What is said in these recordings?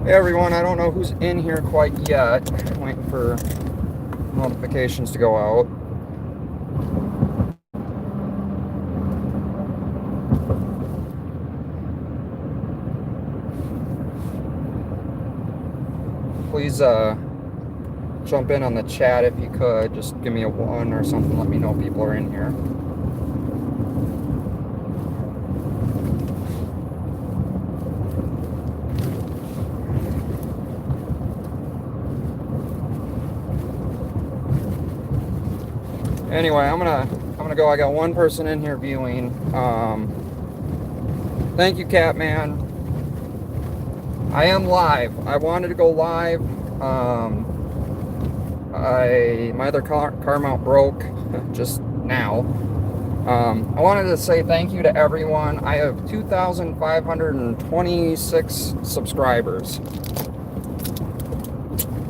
Hey everyone, I don't know who's in here quite yet. I'm waiting for notifications to go out. Please jump in on the chat if you could. Just give me a 1 or something. Let me know people are in here. Anyway, I'm gonna go. I got one person in here viewing. Thank you, Catman. I am live. I wanted to go live. My other car mount broke just now. I wanted to say thank you to everyone. I have 2,526 subscribers.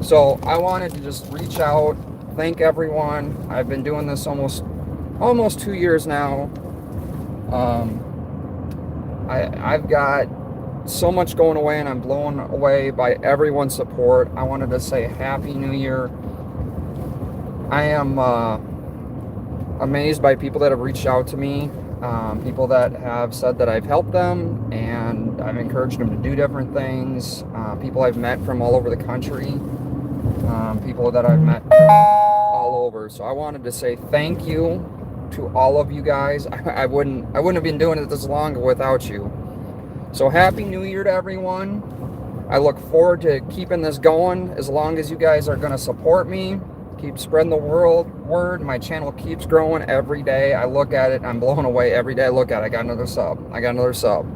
So I wanted to just reach out, thank everyone. I've been doing this almost 2 years now. I've got so much going away, and I'm blown away by everyone's support. I wanted to say Happy New Year. I am amazed by people that have reached out to me, people that have said that I've helped them and I've encouraged them to do different things, people I've met from all over the country, people that I've met all over. So I wanted to say thank you to all of you guys. I wouldn't have been doing it this long without you. So Happy New Year to everyone. I look forward to keeping this going as long as you guys are going to support me. Keep spreading the word. My channel keeps growing every day. I look at it, I'm blown away every day I look at it. I got another sub.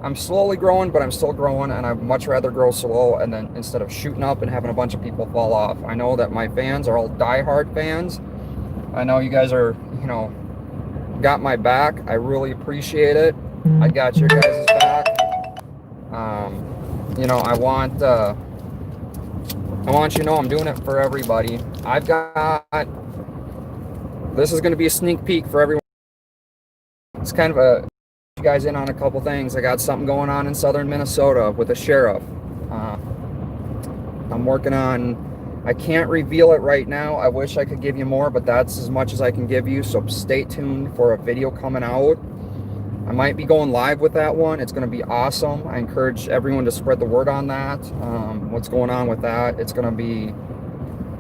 I'm slowly growing, but I'm still growing, and I'd much rather grow slow and then instead of shooting up and having a bunch of people fall off. I know that my fans are all diehard fans. I know you guys are, got my back. I really appreciate it. I got your guys' back. I want you to know I'm doing it for everybody. This is going to be a sneak peek for everyone. It's kind of you guys in on a couple things. I got something going on in southern Minnesota with a sheriff. I'm working on, I can't reveal it right now. I wish I could give you more, but that's as much as I can give you. So stay tuned for a video coming out. I might be going live with that one. It's going to be awesome. I encourage everyone to spread the word on that. What's going on with that? It's going to be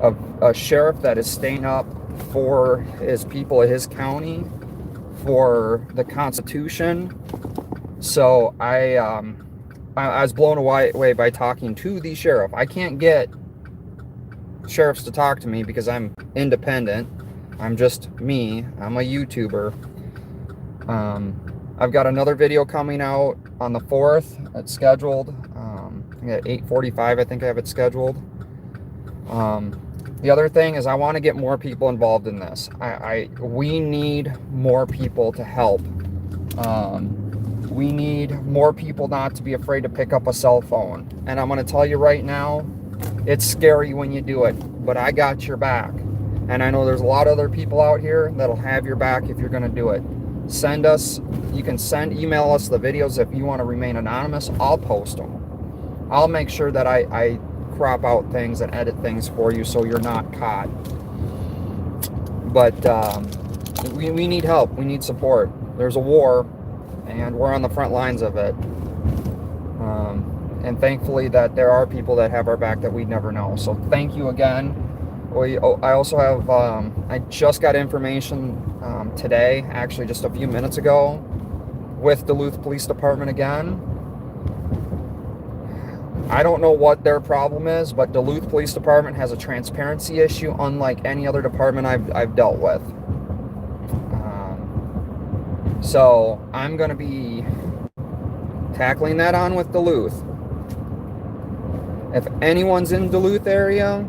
a sheriff that is staying up for his people of his county, for the Constitution. So I was blown away by talking to the sheriff. I can't get sheriffs to talk to me because I'm independent. I'm just me. I'm a YouTuber. I've got another video coming out on the 4th. It's scheduled. At 8:45, I think I have it scheduled. The other thing is I want to get more people involved in this. We need more people to help. We need more people not to be afraid to pick up a cell phone. And I'm going to tell you right now, it's scary when you do it, but I got your back. And I know there's a lot of other people out here that'll have your back if you're going to do it. You can email us the videos if you want to remain anonymous. I'll post them. I'll make sure that I crop out things and edit things for you so you're not caught. But we need help. We need support. There's a war, and we're on the front lines of it. And thankfully that there are people that have our back that we never know. So thank you again. I also have, I just got information today, actually just a few minutes ago, with Duluth Police Department again. I don't know what their problem is, but Duluth Police Department has a transparency issue unlike any other department I've dealt with. So I'm going to be tackling that on with Duluth. If anyone's in Duluth area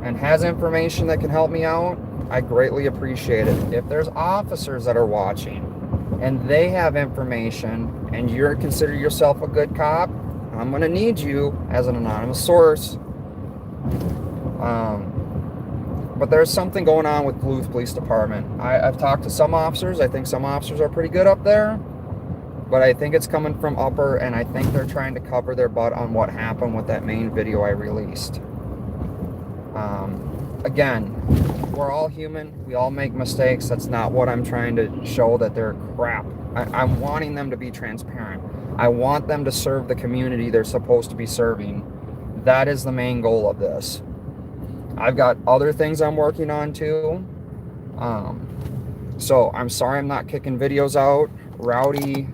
and has information that can help me out, I greatly appreciate it. If there's officers that are watching and they have information and you consider yourself a good cop, I'm going to need you as an anonymous source. But there's something going on with Duluth Police Department. I've talked to some officers. I think some officers are pretty good up there. but I think it's coming from Upper, and I think they're trying to cover their butt on what happened with that main video I released. Again, we're all human. We all make mistakes. That's not what I'm trying to show, that they're crap. I'm wanting them to be transparent. I want them to serve the community they're supposed to be serving. That is the main goal of this. I've got other things I'm working on too. So I'm sorry I'm not kicking videos out. Rowdy,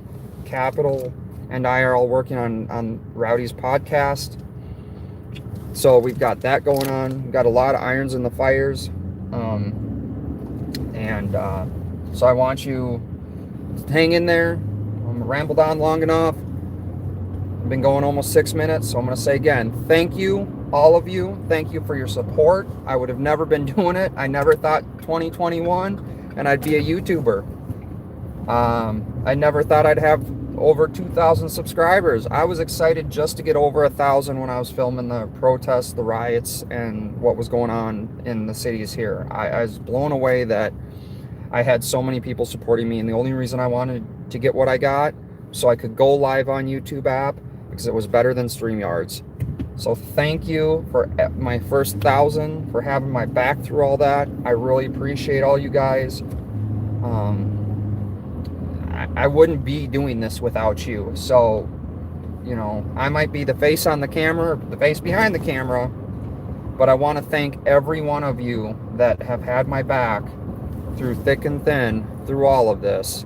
Capital, and I are all working on Rowdy's podcast. So we've got that going on. We've got a lot of irons in the fires. So I want you to hang in there. I'm rambled on long enough. I've been going almost 6 minutes. So I'm going to say again, thank you, all of you. Thank you for your support. I would have never been doing it. I never thought 2021 and I'd be a YouTuber. I never thought I'd have over 2,000 subscribers. I was excited just to get over 1,000 when I was filming the protests, the riots, and what was going on in the cities here. I was blown away that I had so many people supporting me, and the only reason I wanted to get what I got so I could go live on YouTube app, because it was better than StreamYards. So thank you for my first 1,000, for having my back through all that. I really appreciate all you guys. I wouldn't be doing this without you. So, you know, I might be the face on the camera, the face behind the camera, but I want to thank every one of you that have had my back through thick and thin, through all of this.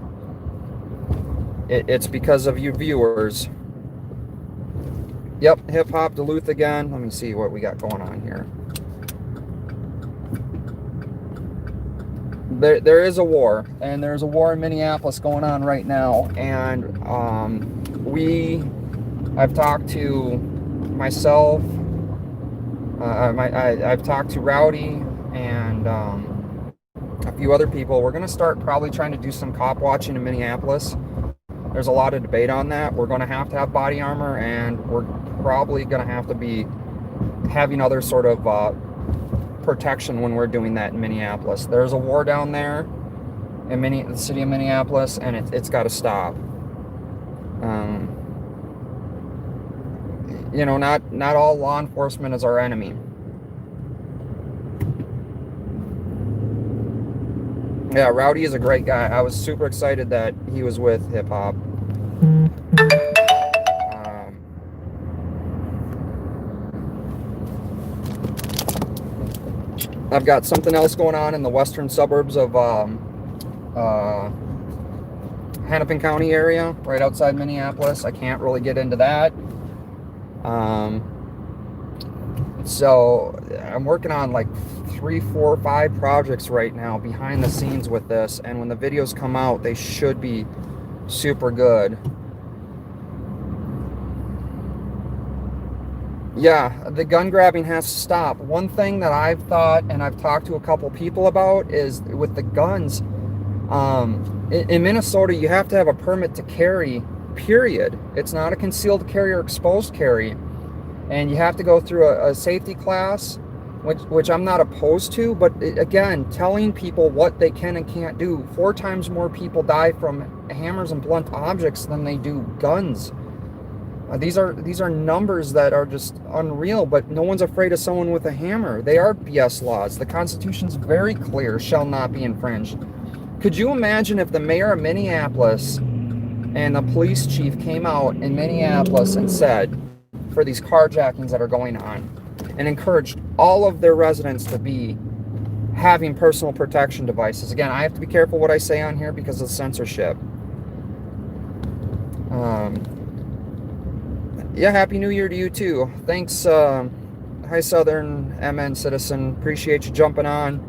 It's because of you viewers. Yep, Hip Hop Duluth again. Let me see what we got going on here. There is a war, and there's a war in Minneapolis going on right now, and I've talked to myself, I've talked to Rowdy and a few other people. We're going to start probably trying to do some cop watching in Minneapolis. There's a lot of debate on that. We're going to have body armor, and we're probably going to have to be having other sort of protection when we're doing that in Minneapolis. There's a war down there in the city of Minneapolis, and it's got to stop. You know, not all law enforcement is our enemy. Yeah, Rowdy is a great guy. I was super excited that he was with Hip Hop. I've got something else going on in the western suburbs of Hennepin County area, right outside Minneapolis. I can't really get into that. So I'm working on like 3, 4, 5 projects right now behind the scenes with this, and when the videos come out, they should be super good. Yeah, the gun grabbing has to stop. One thing that I've thought, and I've talked to a couple people about, is with the guns, in Minnesota, you have to have a permit to carry, period. It's not a concealed carry or exposed carry. And you have to go through a safety class, which I'm not opposed to, but again, telling people what they can and can't do. 4 times more people die from hammers and blunt objects than they do guns. These are numbers that are just unreal, but no one's afraid of someone with a hammer. They are BS laws. The Constitution's very clear, shall not be infringed. Could you imagine if the mayor of Minneapolis and the police chief came out in Minneapolis and said, for these carjackings that are going on, and encouraged all of their residents to be having personal protection devices? Again, I have to be careful what I say on here because of censorship. Yeah, Happy New Year to you too. Thanks, Hi Southern MN Citizen. Appreciate you jumping on.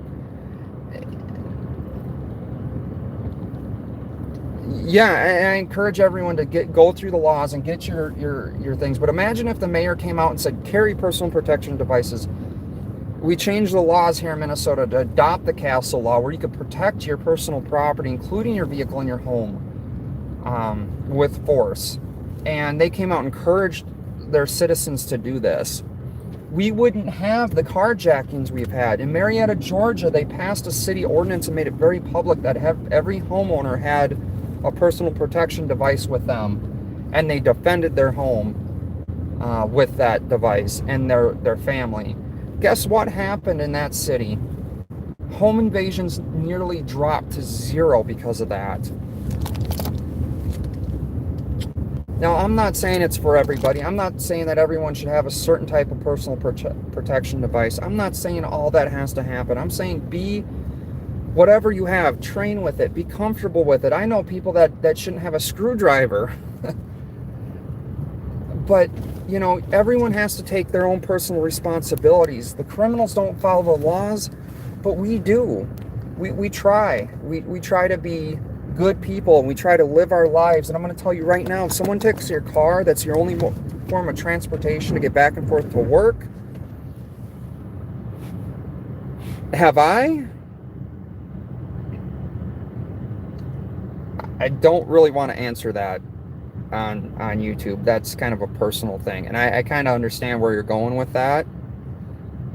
Yeah, I encourage everyone to go through the laws and get your things. But imagine if the mayor came out and said, carry personal protection devices. We changed the laws here in Minnesota to adopt the Castle Law, where you could protect your personal property, including your vehicle and your home, with force. And they came out and encouraged their citizens to do this. We wouldn't have the carjackings we've had. In Marietta, Georgia, they passed a city ordinance and made it very public that every homeowner had a personal protection device with them, and they defended their home with that device and their family. Guess what happened in that city? Home invasions nearly dropped to 0 because of that. Now, I'm not saying it's for everybody. I'm not saying that everyone should have a certain type of personal protection device. I'm not saying all that has to happen. I'm saying be whatever you have, train with it, be comfortable with it. I know people that shouldn't have a screwdriver. But, you know, everyone has to take their own personal responsibilities. The criminals don't follow the laws, but we do. We try. We try to be good people, and we try to live our lives. And I'm going to tell you right now, if someone takes your car, that's your only form of transportation to get back and forth to work. Have I? I don't really want to answer that on YouTube. That's kind of a personal thing, and I kind of understand where you're going with that.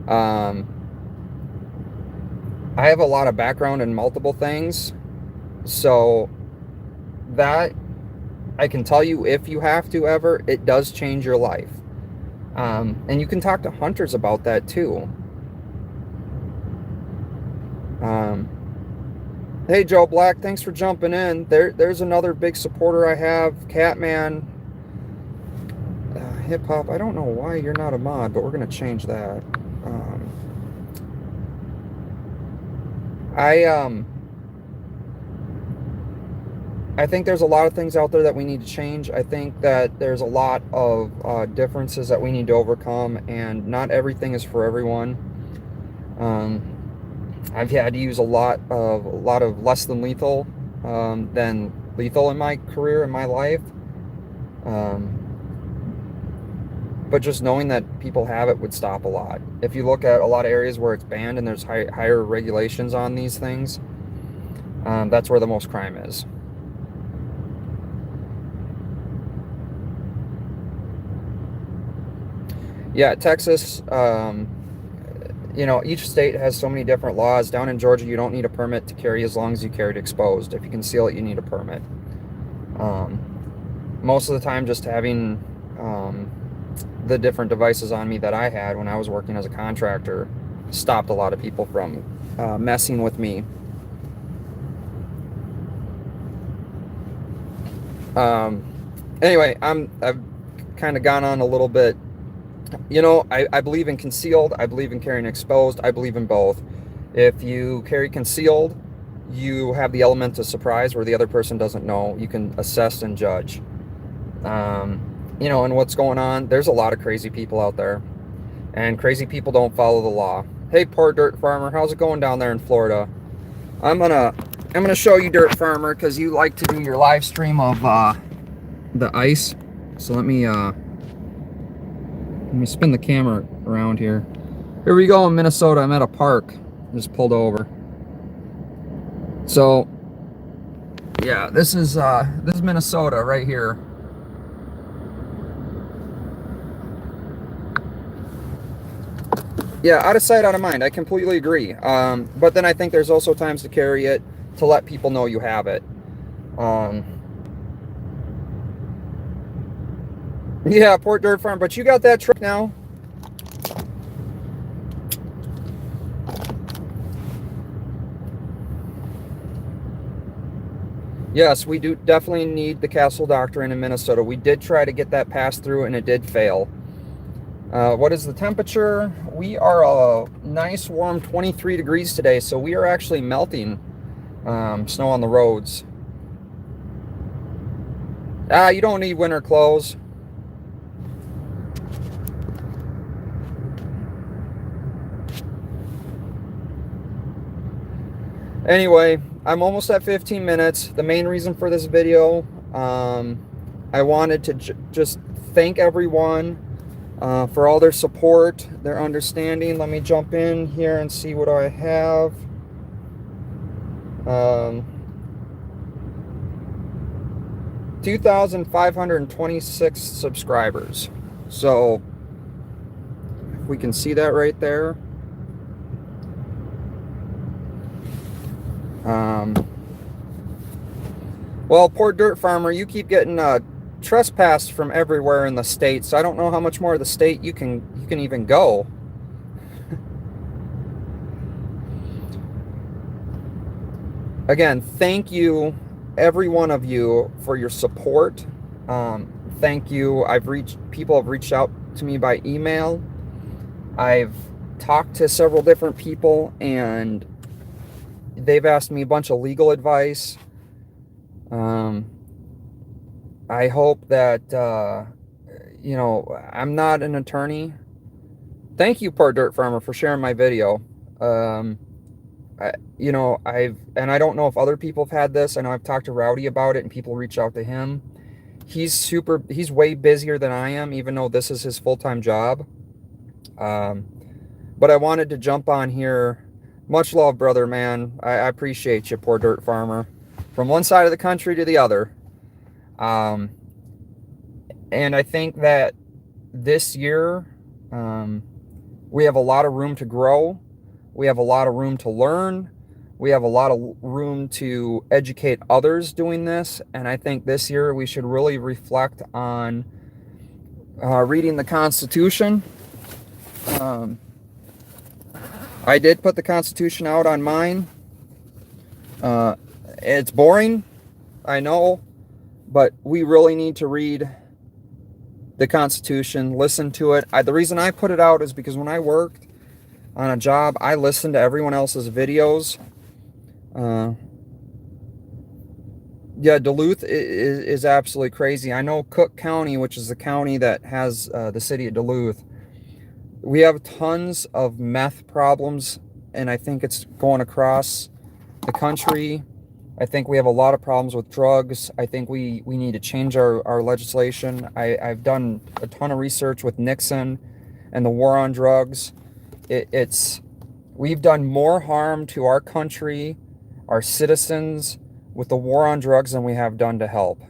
I have a lot of background in multiple things, so that I can tell you, if you have to ever, it does change your life. And you can talk to hunters about that too. Hey, Joe Black, thanks for jumping in. There's another big supporter I have, Catman. Hip Hop, I don't know why you're not a mod, but we're going to change that. I think there's a lot of things out there that we need to change. I think that there's a lot of differences that we need to overcome, and not everything is for everyone. I've had to use a lot of less than lethal than lethal in my career, in my life. But just knowing that people have it would stop a lot. If you look at a lot of areas where it's banned and there's higher regulations on these things, that's where the most crime is. Yeah, Texas, you know, each state has so many different laws. Down in Georgia, you don't need a permit to carry as long as you carry it exposed. If you conceal it, you need a permit. Most of the time, just having the different devices on me that I had when I was working as a contractor stopped a lot of people from messing with me. Anyway, I've kind of gone on a little bit. You know, I believe in concealed. I believe in carrying exposed. I believe in both. If you carry concealed, you have the element of surprise where the other person doesn't know. You can assess and judge. You know, and what's going on. There's a lot of crazy people out there, and crazy people don't follow the law. Hey, poor Dirt Farmer, how's it going down there in Florida? I'm gonna show you, Dirt Farmer, because you like to do your live stream of the ice. So let me spin the camera around here. Here we go in Minnesota. I'm at a park. Just pulled over. So yeah, this is Minnesota right here. Yeah, out of sight, out of mind. I completely agree. But then I think there's also times to carry it to let people know you have it. Yeah, Port Dirt Farm, but you got that truck now. Yes, we do definitely need the Castle Doctrine in Minnesota. We did try to get that passed through, and it did fail. What is the temperature? We are a nice warm 23 degrees today, so we are actually melting snow on the roads. You don't need winter clothes. Anyway, I'm almost at 15 minutes. The main reason for this video, I wanted to just thank everyone for all their support, their understanding. Let me jump in here and see what I have. 2,526 subscribers. So if we can see that right there. Well, poor dirt farmer, you keep getting trespassed from everywhere in the state, so I don't know how much more of the state you can even go. Again, thank you, every one of you, for your support. Thank you. People have reached out to me by email. I've talked to several different people, and they've asked me a bunch of legal advice. I hope that, I'm not an attorney. Thank you, poor dirt farmer, for sharing my video. I don't know if other people have had this. I know I've talked to Rowdy about it and people reach out to him. He's way busier than I am, even though this is his full-time job. But I wanted to jump on here. Much love, brother, man. I appreciate you, poor dirt farmer. From one side of the country to the other. And I think that this year, we have a lot of room to grow. We have a lot of room to learn. We have a lot of room to educate others doing this. And I think this year we should really reflect on reading the Constitution. I did put the Constitution out on mine. It's boring, I know, but we really need to read the Constitution, listen to it. The reason I put it out is because when I worked on a job, I listened to everyone else's videos. Yeah, Duluth is absolutely crazy. I know Cook County, which is the county that has the city of Duluth, we have tons of meth problems, and I think it's going across the country. I think we have a lot of problems with drugs. I think we need to change our legislation. I've done a ton of research with Nixon and the war on drugs. We've done more harm to our country, our citizens, with the war on drugs than we have done to help.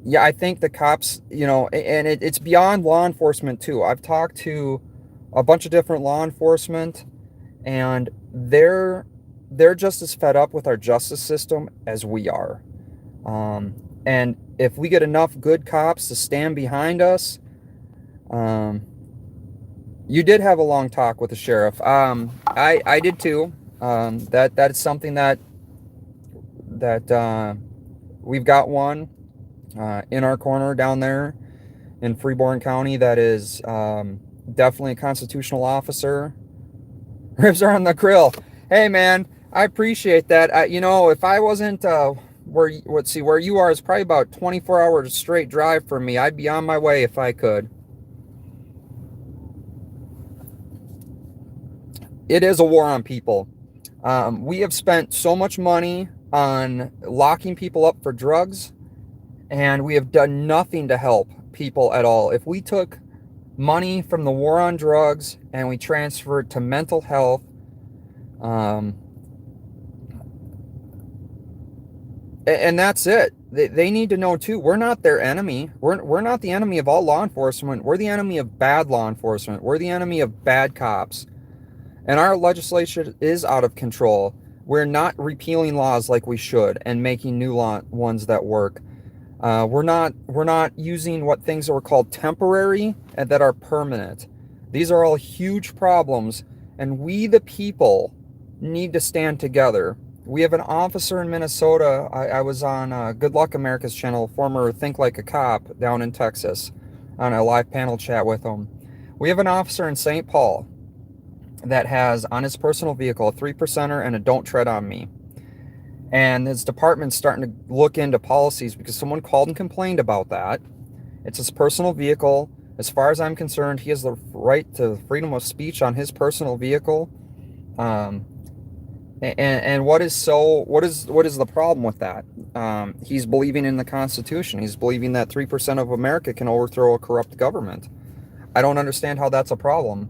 Yeah, I think the cops, and it's beyond law enforcement too. I've talked to a bunch of different law enforcement, and they're just as fed up with our justice system as we are. And if we get enough good cops to stand behind us, you did have a long talk with the sheriff. I did too. That is something that we've got one in our corner down there in Freeborn County that is definitely a constitutional officer. Ribs are on the grill. Hey man, I appreciate that. If I wasn't where you are is probably about 24 hours straight drive from me. I'd be on my way if I could. It is a war on people. We have spent so much money on locking people up for drugs, and we have done nothing to help people at all. If we took money from the war on drugs and we transferred to mental health, and that's it. They need to know too, we're not their enemy. We're not the enemy of all law enforcement. We're the enemy of bad law enforcement. We're the enemy of bad cops. And our legislation is out of control. We're not repealing laws like we should and making new ones that work. We're not using what things are called temporary and that are permanent. These are all huge problems, and we the people need to stand together. We have an officer in Minnesota. I was on Good Luck America's channel, former Think Like a Cop, down in Texas, on a live panel chat with him. We have an officer in St. Paul that has on his personal vehicle a 3%er and a Don't Tread on Me. And his department's starting to look into policies because someone called and complained about that. It's his personal vehicle. As far as I'm concerned, he has the right to freedom of speech on his personal vehicle. And what is the problem with that? He's believing in the Constitution. He's believing that 3% of America can overthrow a corrupt government. I don't understand how that's a problem.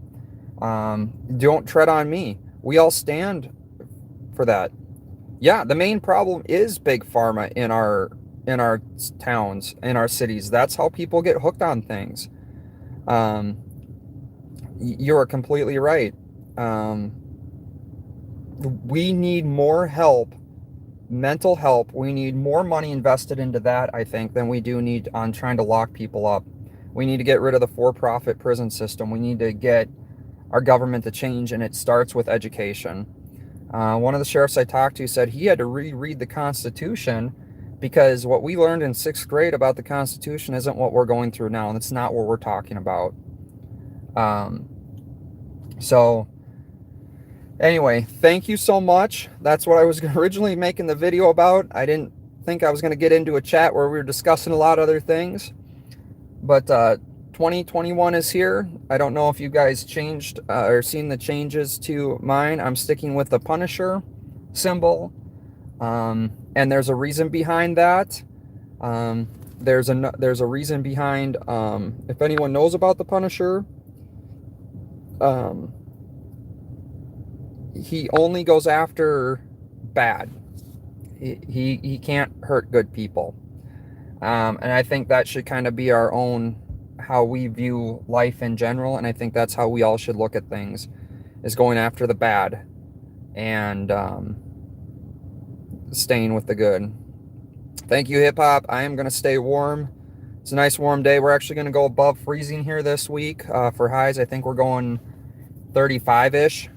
Don't tread on me. We all stand for that. Yeah, the main problem is big pharma in our towns, in our cities. That's how people get hooked on things. You're completely right. We need more help mental help. We need more money invested into that, I think, than we do need on trying to lock people up. We need to get rid of the for-profit prison system. We need to get our government to change, and it starts with education. One of the sheriffs I talked to said he had to reread the Constitution because what we learned in 6th grade about the Constitution isn't what we're going through now, and it's not what we're talking about. So anyway, thank you so much. That's what I was originally making the video about. I didn't think I was going to get into a chat where we were discussing a lot of other things. But 2021 is here. I don't know if you guys changed or seen the changes to mine. I'm sticking with the Punisher symbol. And there's a reason behind that. There's a reason behind, if anyone knows about the Punisher, he only goes after bad. He can't hurt good people. And I think that should kind of be our own, how we view life in general. And I think that's how we all should look at things, is going after the bad and staying with the good. Thank you, hip hop. I am going to stay warm. It's a nice warm day. We're actually going to go above freezing here this week for highs. I think we're going 35-ish.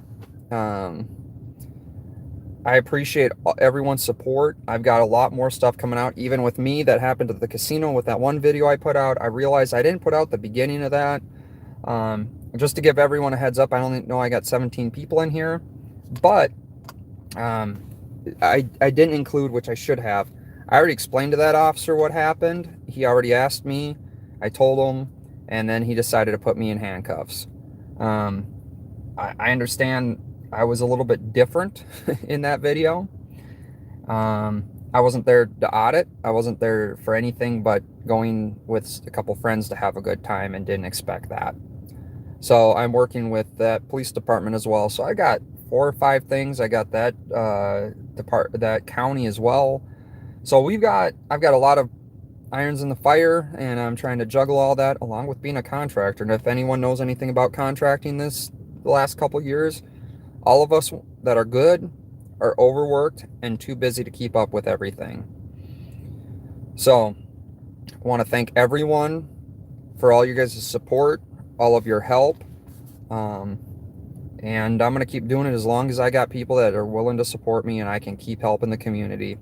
I appreciate everyone's support. I've got a lot more stuff coming out, even with me that happened at the casino with that one video I put out. I realized I didn't put out the beginning of that. Just to give everyone a heads up, I only know I got 17 people in here, but I didn't include, which I should have. I already explained to that officer what happened. He already asked me. I told him, and then he decided to put me in handcuffs. I understand I was a little bit different in that video. I wasn't there to audit. I wasn't there for anything but going with a couple friends to have a good time, and didn't expect that. So I'm working with that police department as well. So I got 4 or 5 things. I got that that county as well. So I've got a lot of irons in the fire, and I'm trying to juggle all that along with being a contractor. And if anyone knows anything about contracting the last couple years, all of us that are good are overworked and too busy to keep up with everything. So I want to thank everyone for all you guys' support, all of your help. And I'm going to keep doing it as long as I got people that are willing to support me and I can keep helping the community.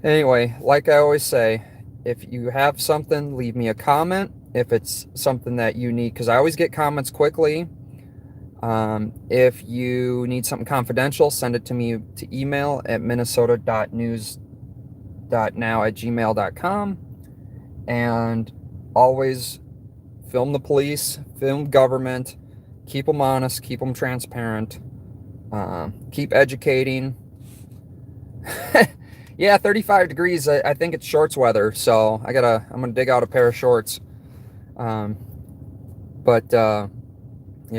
Anyway, like I always say, if you have something, leave me a comment. If it's something that you need, because I always get comments quickly. If you need something confidential, send it to me to email at minnesota.news.now@gmail.com. And always film the police, film government, keep them honest, keep them transparent, keep educating. Yeah, 35 degrees. I think it's shorts weather, so I'm gonna dig out a pair of shorts. You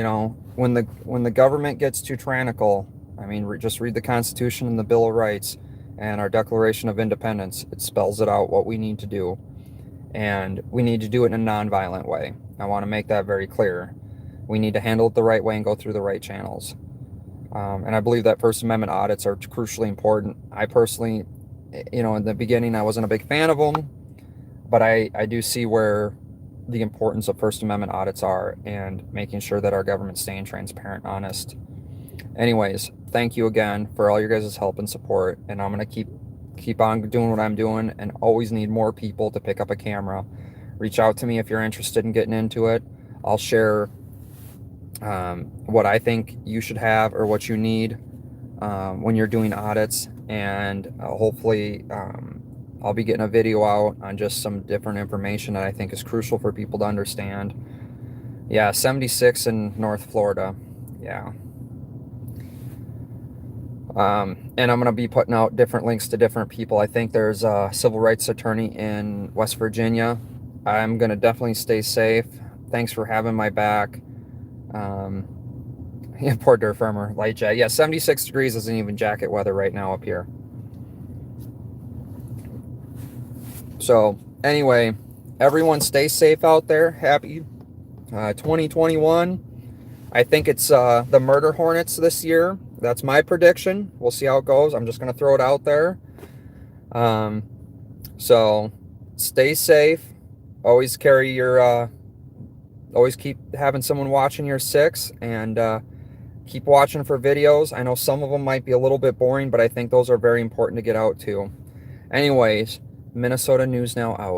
know, when the government gets too tyrannical, I mean, just read the Constitution and the Bill of Rights and our Declaration of Independence. It spells it out what we need to do, and we need to do it in a nonviolent way. I want to make that very clear. We need to handle it the right way and go through the right channels. And I believe that First Amendment audits are crucially important. I personally, in the beginning, I wasn't a big fan of them, but I do see where the importance of First Amendment audits are, and making sure that our government's staying transparent, honest. Anyways, thank you again for all your guys' help and support, and I'm going to keep on doing what I'm doing, and always need more people to pick up a camera. Reach out to me if you're interested in getting into it. I'll share what I think you should have or what you need when you're doing audits, and hopefully I'll be getting a video out on just some different information that I think is crucial for people to understand. Yeah, 76 in North Florida. Yeah. And I'm going to be putting out different links to different people. I think there's a civil rights attorney in West Virginia. I'm going to definitely stay safe. Thanks for having my back. Yeah, poor dirt farmer, light jacket. Yeah, 76 degrees isn't even jacket weather right now up here. So anyway, everyone stay safe out there. Happy 2021. I think it's the murder hornets this year. That's my prediction. We'll see how it goes. I'm just going to throw it out there. So stay safe. Always carry your, always keep having someone watching your six, and keep watching for videos. I know some of them might be a little bit boring, but I think those are very important to get out to. Anyways, Minnesota News Now out.